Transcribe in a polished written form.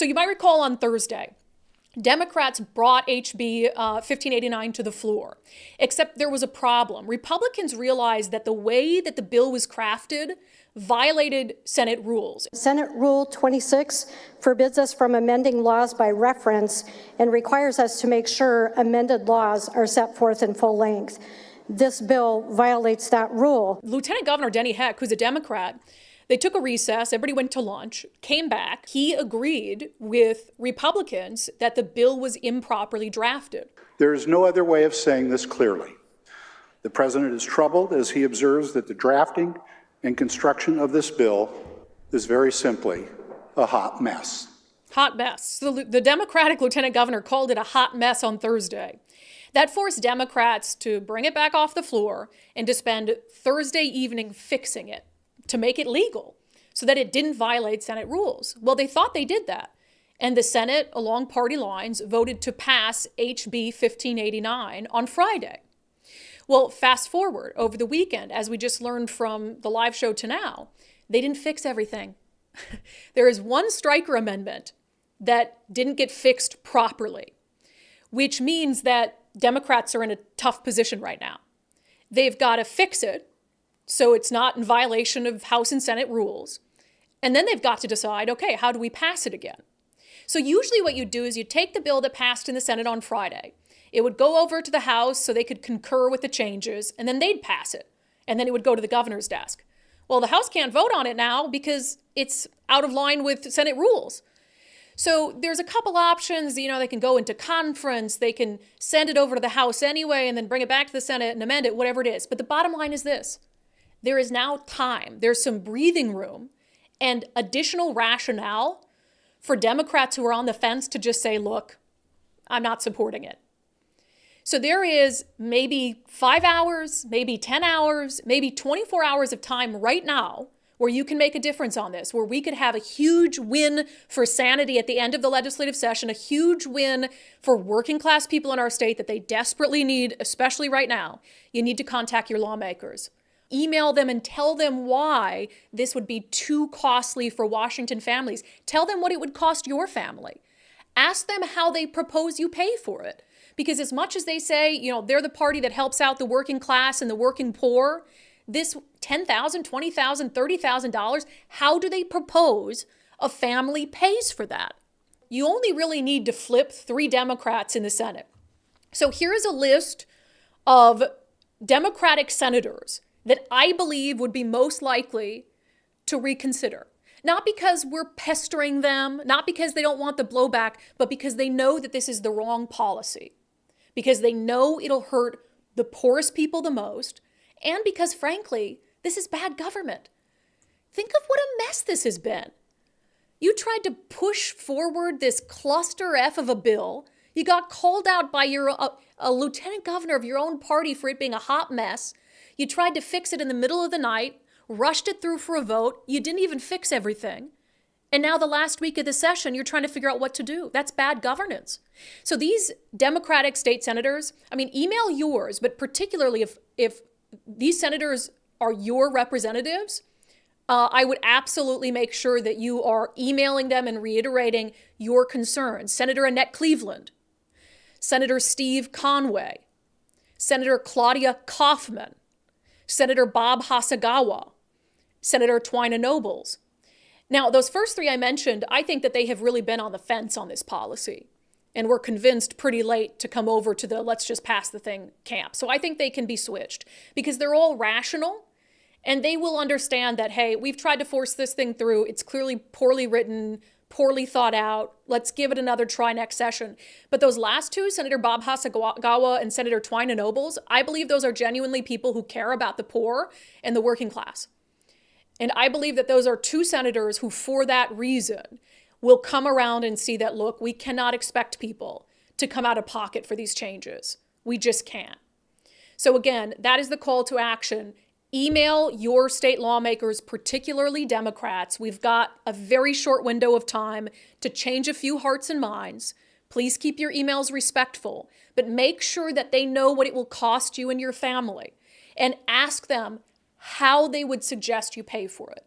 So you might recall on Thursday, Democrats brought HB 1589 to the floor, except there was a problem. Republicans realized that the way that the bill was crafted violated Senate rules. Senate Rule 26 forbids us from amending laws by reference and requires us to make sure amended laws are set forth in full length. This bill violates that rule. Lieutenant Governor Denny Heck, who's a Democrat, they took a recess, everybody went to lunch, came back. He agreed with Republicans that the bill was improperly drafted. There is no other way of saying this clearly. The president is troubled as he observes that the drafting and construction of this bill is very simply a hot mess. Hot mess. So the Democratic lieutenant governor called it a hot mess on Thursday. That forced Democrats to bring it back off the floor and to spend Thursday evening fixing it, to make it legal so that it didn't violate Senate rules. Well, they thought they did that. And the Senate, along party lines, voted to pass HB 1589 on Friday. Well, fast forward over the weekend, as we just learned from the live show to now, they didn't fix everything. There is one striker amendment that didn't get fixed properly, which means that Democrats are in a tough position right now. They've got to fix it so it's not in violation of House and Senate rules. And then they've got to decide, okay, how do we pass it again? So usually what you do is you take the bill that passed in the Senate on Friday. It would go over to the House so they could concur with the changes, and then they'd pass it. And then it would go to the governor's desk. Well, the House can't vote on it now because it's out of line with Senate rules. So there's a couple options. They can go into conference, they can send it over to the House anyway, and then bring it back to the Senate and amend it, whatever it is. But the bottom line is this. There is now time. There's some breathing room and additional rationale for Democrats who are on the fence to just say, look, I'm not supporting it. So there is maybe 5 hours, maybe 10 hours, maybe 24 hours of time right now where you can make a difference on this, where we could have a huge win for sanity at the end of the legislative session, a huge win for working class people in our state that they desperately need, especially right now. You need to contact your lawmakers. Email them and tell them why this would be too costly for Washington families. Tell them what it would cost your family. Ask them how they propose you pay for it. Because as much as they say, they're the party that helps out the working class and the working poor, this $10,000, $20,000, $30,000, how do they propose a family pays for that? You only really need to flip 3 Democrats in the Senate. So here's a list of Democratic senators that I believe would be most likely to reconsider. Not because we're pestering them, not because they don't want the blowback, but because they know that this is the wrong policy. Because they know it'll hurt the poorest people the most, and because, frankly, this is bad government. Think of what a mess this has been. You tried to push forward this cluster F of a bill. You got called out by a lieutenant governor of your own party for it being a hot mess. You tried to fix it in the middle of the night, rushed it through for a vote. You didn't even fix everything. And now the last week of the session, you're trying to figure out what to do. That's bad governance. So these Democratic state senators, email yours, but particularly if these senators are your representatives, I would absolutely make sure that you are emailing them and reiterating your concerns. Senator Annette Cleveland, Senator Steve Conway, Senator Claudia Kaufman, Senator Bob Hasagawa, Senator Twina Nobles. Now, those first 3 I mentioned, I think that they have really been on the fence on this policy and were convinced pretty late to come over to the let's just pass the thing camp. So I think they can be switched because they're all rational and they will understand that, hey, we've tried to force this thing through. It's clearly poorly written, poorly thought out. Let's give it another try next session. But those last 2, Senator Bob Hasagawa and Senator Twina Nobles, I believe those are genuinely people who care about the poor and the working class. And I believe that those are 2 senators who, for that reason, will come around and see that, look, we cannot expect people to come out of pocket for these changes. We just can't. So again, that is the call to action. Email your state lawmakers, particularly Democrats. We've got a very short window of time to change a few hearts and minds. Please keep your emails respectful, but make sure that they know what it will cost you and your family, and ask them how they would suggest you pay for it.